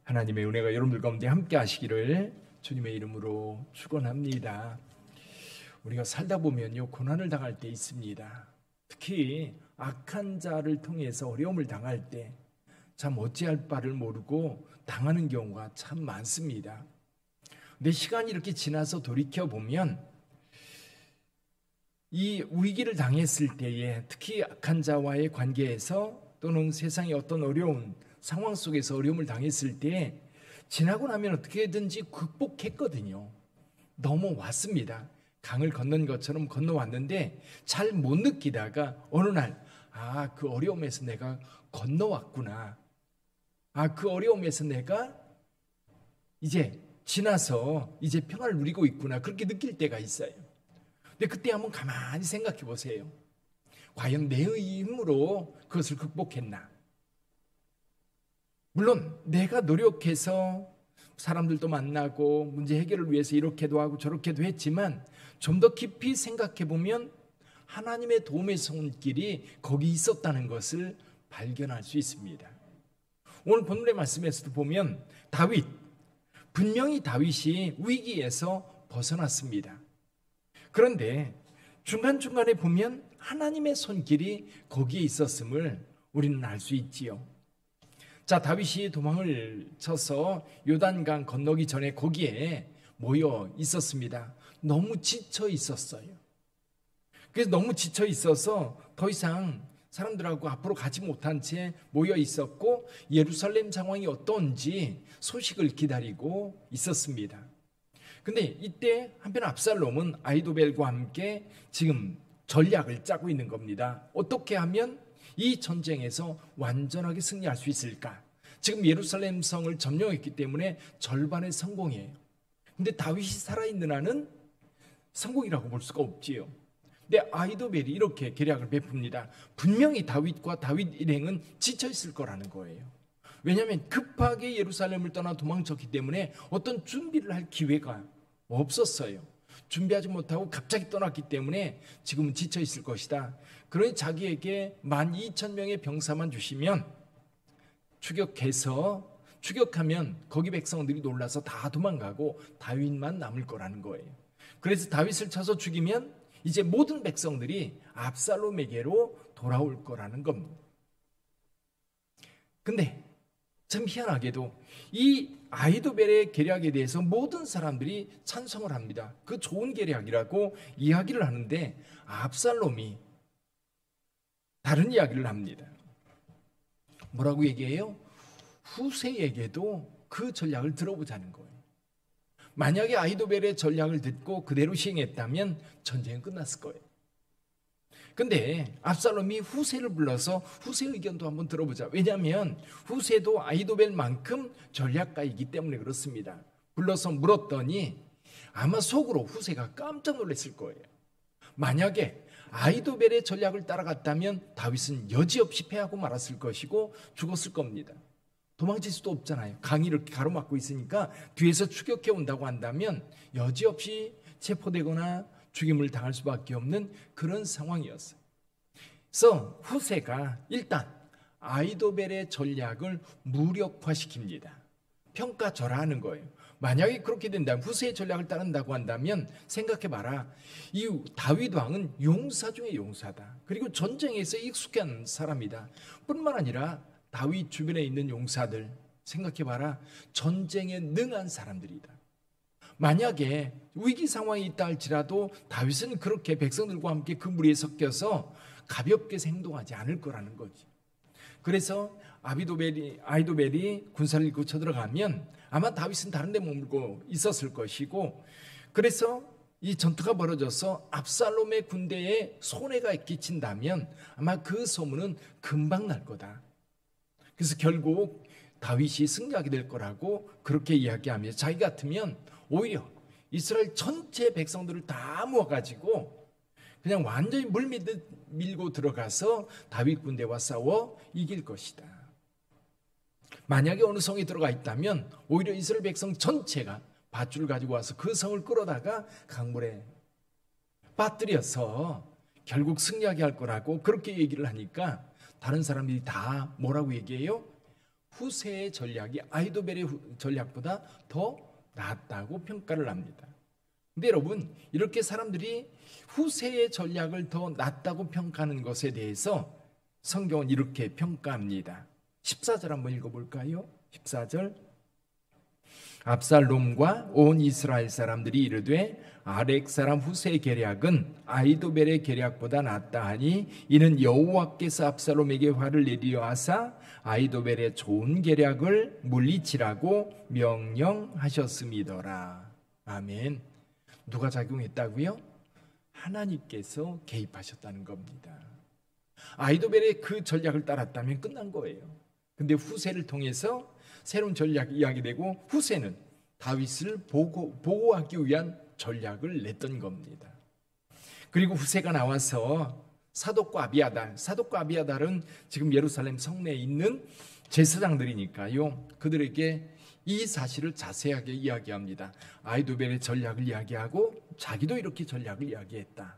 하나님의 은혜가 여러분들 가운데 함께 하시기를 주님의 이름으로 축원합니다. 우리가 살다 보면요, 고난을 당할 때 있습니다. 특히 악한 자를 통해서 어려움을 당할 때 참 어찌할 바를 모르고 당하는 경우가 참 많습니다. 근데 시간이 이렇게 지나서 돌이켜보면 이 위기를 당했을 때에 특히 악한 자와의 관계에서 또는 세상의 어떤 어려운 상황 속에서 어려움을 당했을 때 지나고 나면 어떻게든지 극복했거든요. 넘어왔습니다. 강을 건넌 것처럼 건너왔는데 잘 못 느끼다가 어느 날 그 어려움에서 내가 건너왔구나. 그 어려움에서 내가 이제 지나서 이제 평화를 누리고 있구나. 그렇게 느낄 때가 있어요. 근데 그때 한번 가만히 생각해 보세요. 과연 내 힘으로 그것을 극복했나? 물론 내가 노력해서 사람들도 만나고 문제 해결을 위해서 이렇게도 하고 저렇게도 했지만 좀 더 깊이 생각해 보면 하나님의 도움의 손길이 거기 있었다는 것을 발견할 수 있습니다. 오늘 본문의 말씀에서도 보면 분명히 다윗이 위기에서 벗어났습니다. 그런데 중간중간에 보면 하나님의 손길이 거기에 있었음을 우리는 알 수 있지요. 자, 다윗이 도망을 쳐서 요단강 건너기 전에 거기에 모여 있었습니다. 너무 지쳐 있었어요. 그래서 너무 지쳐 있어서 더 이상 사람들하고 앞으로 가지 못한 채 모여 있었고 예루살렘 상황이 어떤지 소식을 기다리고 있었습니다. 근데 이때 한편 압살롬은 아히도벨과 함께 지금 전략을 짜고 있는 겁니다. 어떻게 하면 이 전쟁에서 완전하게 승리할 수 있을까? 지금 예루살렘 성을 점령했기 때문에 절반의 성공이에요. 근데 다윗이 살아있는 한은 성공이라고 볼 수가 없지요. 근데 아히도벨이 이렇게 계략을 베풉니다. 분명히 다윗과 다윗 일행은 지쳐있을 거라는 거예요. 왜냐하면 급하게 예루살렘을 떠나 도망쳤기 때문에 어떤 준비를 할 기회가 없었어요. 준비하지 못하고 갑자기 떠났기 때문에 지금은 지쳐있을 것이다. 그러니 자기에게 12,000명의 병사만 주시면 추격하면 거기 백성들이 놀라서 다 도망가고 다윗만 남을 거라는 거예요. 그래서 다윗을 쳐서 죽이면 이제 모든 백성들이 압살롬에게로 돌아올 거라는 겁니다. 근데 참 희한하게도 이 아히도벨의 계략에 대해서 모든 사람들이 찬성을 합니다. 그 좋은 계략이라고 이야기를 하는데 압살롬이 다른 이야기를 합니다. 뭐라고 얘기해요? 후세에게도 그 전략을 들어보자는 거예요. 만약에 아히도벨의 전략을 듣고 그대로 시행했다면 전쟁은 끝났을 거예요. 근데 압살롬이 후세를 불러서 후세 의견도 한번 들어보자. 왜냐하면 후세도 아히도벨만큼 전략가이기 때문에 그렇습니다. 불러서 물었더니 아마 속으로 후세가 깜짝 놀랐을 거예요. 만약에 아히도벨의 전략을 따라갔다면 다윗은 여지없이 패하고 말았을 것이고 죽었을 겁니다. 도망칠 수도 없잖아요. 강이 이렇게 가로막고 있으니까 뒤에서 추격해 온다고 한다면 여지없이 체포되거나 죽임을 당할 수밖에 없는 그런 상황이었어요. 그래서 후세가 일단 아히도벨의 전략을 무력화시킵니다. 평가절하하는 거예요. 만약에 그렇게 된다면 후세의 전략을 따른다고 한다면 생각해봐라. 이 다윗 왕은 용사 중에 용사다. 그리고 전쟁에서 익숙한 사람이다. 뿐만 아니라 다윗 주변에 있는 용사들 생각해봐라. 전쟁에 능한 사람들이다. 만약에 위기 상황이 있다 할지라도 다윗은 그렇게 백성들과 함께 그 무리에 섞여서 가볍게 행동하지 않을 거라는 거지. 그래서 아히도벨이 군사를 이끌고 쳐들어가면 아마 다윗은 다른 데 머물고 있었을 것이고, 그래서 이 전투가 벌어져서 압살롬의 군대에 손해가 끼친다면 아마 그 소문은 금방 날 거다. 그래서 결국 다윗이 승리하게 될 거라고 그렇게 이야기하면서 자기 같으면 오히려 이스라엘 전체 백성들을 다 모아가지고 그냥 완전히 물밀듯 밀고 들어가서 다윗 군대와 싸워 이길 것이다. 만약에 어느 성에 들어가 있다면 오히려 이스라엘 백성 전체가 밧줄을 가지고 와서 그 성을 끌어다가 강물에 빠뜨려서 결국 승리하게 할 거라고 그렇게 얘기를 하니까 다른 사람들이 다 뭐라고 얘기해요? 후세의 전략이 아히도벨의 전략보다 더 낫다고 평가를 합니다. 근데 여러분, 이렇게 사람들이 후세의 전략을 더 낫다고 평가하는 것에 대해서 성경은 이렇게 평가합니다. 14절 한번 읽어볼까요? 14절. 압살롬과 온 이스라엘 사람들이 이르되 아렉 사람 후세의 계략은 아히도벨의 계략보다 낫다 하니 이는 여호와께서 압살롬에게 화를 내리려 하사 아히도벨의 좋은 계략을 물리치라고 명령하셨음이더라. 아멘. 누가 작용했다고요? 하나님께서 개입하셨다는 겁니다. 아히도벨의 그 전략을 따랐다면 끝난 거예요. 근데 후세를 통해서 새로운 전략이 이야기되고 후세는 다윗을 보호하기 위한 전략을 냈던 겁니다. 그리고 후세가 나와서 사독과 아비아달은 지금 예루살렘 성내에 있는 제사장들이니까요. 그들에게 이 사실을 자세하게 이야기합니다. 아히도벨의 전략을 이야기하고 자기도 이렇게 전략을 이야기했다.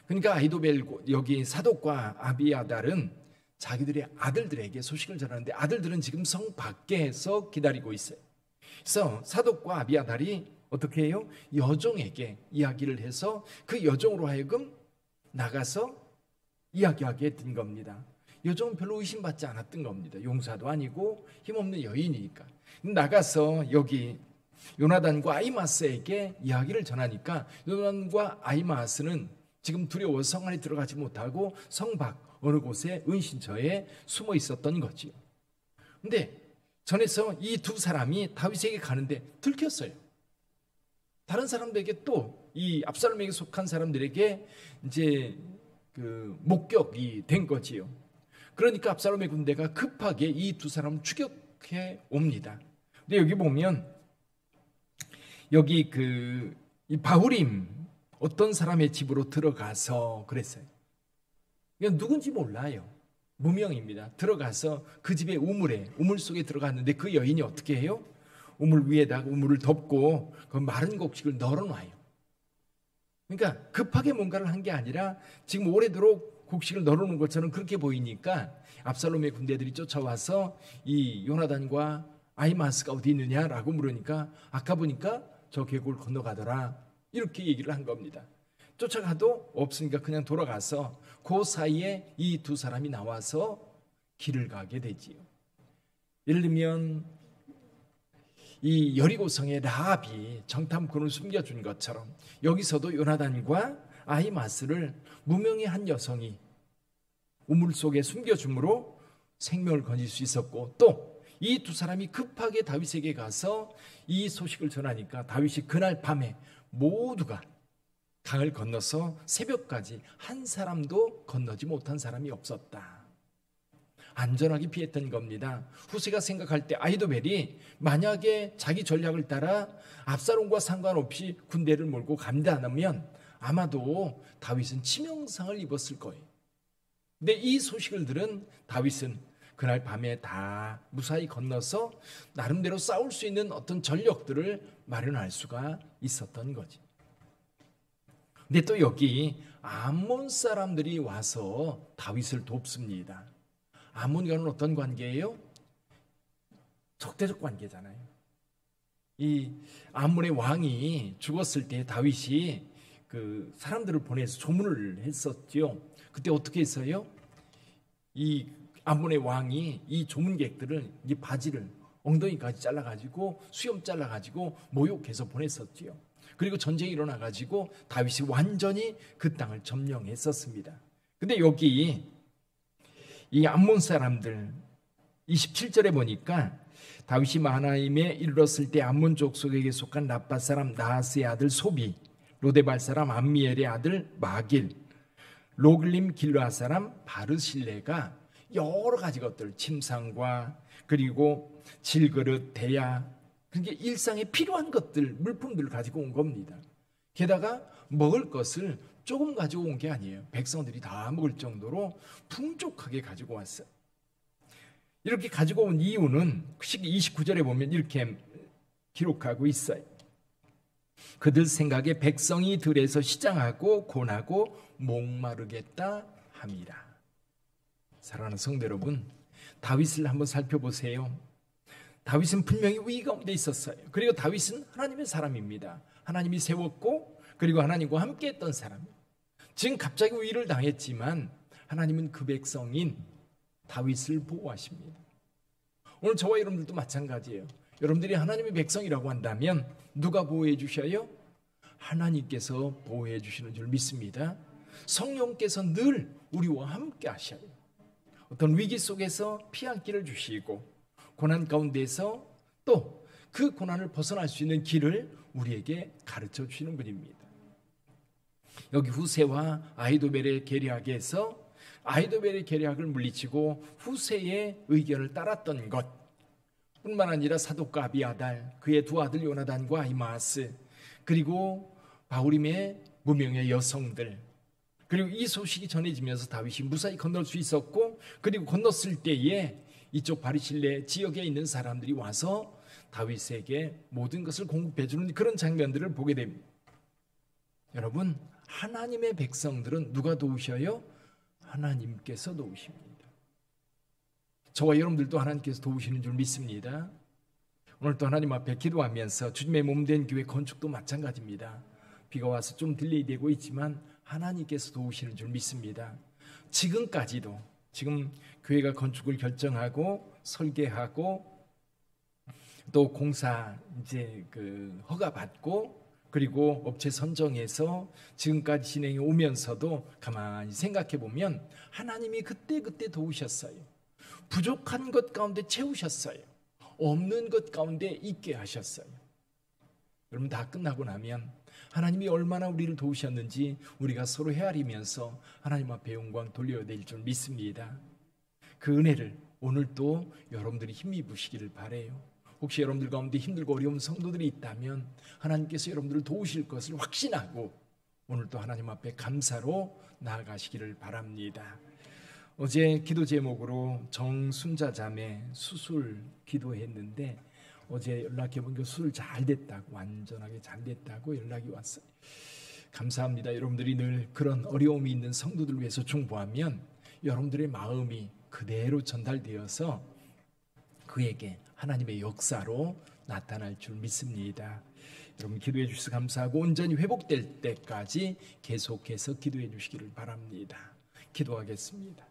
그러니까 아히도벨 여기 사독과 아비아달은 자기들의 아들들에게 소식을 전하는데 아들들은 지금 성 밖에서 기다리고 있어요. 그래서 사독과 아비아달이 어떻게 해요? 여종에게 이야기를 해서 그 여종으로 하여금 나가서 이야기하게 된 겁니다. 여종은 별로 의심받지 않았던 겁니다. 용사도 아니고 힘없는 여인이니까. 나가서 여기 요나단과 아히마스에게 이야기를 전하니까 요나단과 아히마스는 지금 두려워서 성 안에 들어가지 못하고 성 밖 어느 곳에 은신처에 숨어 있었던 거지요. 근데 전에서 이 두 사람이 다윗에게 가는데 들켰어요. 다른 사람들에게 또 이 압살롬에게 속한 사람들에게 이제 그 목격이 된 거지요. 그러니까 압살롬의 군대가 급하게 이 두 사람을 추격해 옵니다. 근데 여기 보면 여기 이 바후림 어떤 사람의 집으로 들어가서 그랬어요. 그냥 누군지 몰라요. 무명입니다. 들어가서 그 집의 우물 속에 들어갔는데 그 여인이 어떻게 해요? 우물 위에다가 우물을 덮고 그 마른 곡식을 널어놔요. 그러니까 급하게 뭔가를 한 게 아니라 지금 오래도록 곡식을 널어놓은 것처럼 그렇게 보이니까 압살롬의 군대들이 쫓아와서 이 요나단과 아히마스가 어디 있느냐라고 물으니까 아까 보니까 저 계곡을 건너가더라 이렇게 얘기를 한 겁니다. 쫓아가도 없으니까 그냥 돌아가서 그 사이에 이 두 사람이 나와서 길을 가게 되지요. 예를 들면 이 여리고성의 라합이 정탐꾼을 숨겨준 것처럼 여기서도 요나단과 아히마스를 무명의 한 여성이 우물 속에 숨겨줌으로 생명을 건질 수 있었고 또 이 두 사람이 급하게 다윗에게 가서 이 소식을 전하니까 다윗이 그날 밤에 모두가 강을 건너서 새벽까지 한 사람도 건너지 못한 사람이 없었다. 안전하게 피했던 겁니다. 후세가 생각할 때 아히도벨이 만약에 자기 전략을 따라 압살롬과 상관없이 군대를 몰고 간다 않으면 아마도 다윗은 치명상을 입었을 거예요. 근데 이 소식을 들은 다윗은 그날 밤에 다 무사히 건너서 나름대로 싸울 수 있는 어떤 전력들을 마련할 수가 있었던 거지. 근데 또 여기 암몬 사람들이 와서 다윗을 돕습니다. 암몬과는 어떤 관계예요? 적대적 관계잖아요. 이 암몬의 왕이 죽었을 때 다윗이 그 사람들을 보내서 조문을 했었죠. 그때 어떻게 했어요? 이 암몬의 왕이 이 조문객들을 이 바지를 엉덩이까지 잘라가지고 수염 잘라가지고 모욕해서 보냈었지요. 그리고 전쟁이 일어나가지고 다윗이 완전히 그 땅을 점령했었습니다. 근데 여기 이 암몬 사람들 27절에 보니까 다윗이 마하나임에 이르렀을 때 암몬 족속에게 속한 라빠 사람 나하스의 아들 소비, 로데발 사람 암미엘의 아들 마길, 로글림 길르아 사람 바르실레가 여러 가지 것들, 침상과 그리고 질그릇, 대야, 그러니까 일상에 필요한 것들, 물품들을 가지고 온 겁니다. 게다가 먹을 것을 조금 가지고 온 게 아니에요. 백성들이 다 먹을 정도로 풍족하게 가지고 왔어요. 이렇게 가지고 온 이유는 29절에 보면 이렇게 기록하고 있어요. 그들 생각에 백성이 들에서 시장하고 고나고 목마르겠다 함이라. 사랑하는 성도 여러분, 다윗을 한번 살펴보세요. 다윗은 분명히 위기 가운데 있었어요. 그리고 다윗은 하나님의 사람입니다. 하나님이 세웠고 그리고 하나님과 함께 했던 사람이에요. 지금 갑자기 위기를 당했지만 하나님은 그 백성인 다윗을 보호하십니다. 오늘 저와 여러분들도 마찬가지예요. 여러분들이 하나님의 백성이라고 한다면 누가 보호해 주셔요? 하나님께서 보호해 주시는 줄 믿습니다. 성령께서 늘 우리와 함께 하셔요. 어떤 위기 속에서 피할 길을 주시고 고난 가운데서 또 그 고난을 벗어날 수 있는 길을 우리에게 가르쳐 주시는 분입니다. 여기 후세와 아히도벨의 계략에서 아히도벨의 계략을 물리치고 후세의 의견을 따랐던 것 뿐만 아니라 사독과 아비아달, 그의 두 아들 요나단과 아히마아스, 그리고 바후림의 무명의 여성들, 그리고 이 소식이 전해지면서 다윗이 무사히 건널 수 있었고, 그리고 건넜을 때에 이쪽 바리실레 지역에 있는 사람들이 와서 다윗에게 모든 것을 공급해 주는 그런 장면들을 보게 됩니다. 여러분, 하나님의 백성들은 누가 도우셔요? 하나님께서 도우십니다. 저와 여러분들도 하나님께서 도우시는 줄 믿습니다. 오늘 또 하나님 앞에 기도하면서 주님의 몸된 교회 건축도 마찬가지입니다. 비가 와서 좀 딜레이되고 있지만 하나님께서 도우시는 줄 믿습니다. 지금까지도 지금 교회가 건축을 결정하고 설계하고 또 공사 이제 허가 받고 그리고 업체 선정해서 지금까지 진행해 오면서도 가만히 생각해 보면 하나님이 그때그때 도우셨어요. 부족한 것 가운데 채우셨어요. 없는 것 가운데 있게 하셨어요. 여러분, 다 끝나고 나면 하나님이 얼마나 우리를 도우셨는지 우리가 서로 헤아리면서 하나님 앞에 영광 돌려야 될 줄 믿습니다. 그 은혜를 오늘 또 여러분들이 힘입으시기를 바라요. 혹시 여러분들 가운데 힘들고 어려운 성도들이 있다면 하나님께서 여러분들을 도우실 것을 확신하고 오늘 또 하나님 앞에 감사로 나아가시기를 바랍니다. 어제 기도 제목으로 정순자 자매 수술 기도했는데 어제 연락해보니까 수술 잘 됐다고, 완전하게 잘 됐다고 연락이 왔어요. 감사합니다. 여러분들이 늘 그런 어려움이 있는 성도들을 위해서 중보하면 여러분들의 마음이 그대로 전달되어서 그에게 하나님의 역사로 나타날 줄 믿습니다. 여러분, 기도해 주셔서 감사하고 온전히 회복될 때까지 계속해서 기도해 주시기를 바랍니다. 기도하겠습니다.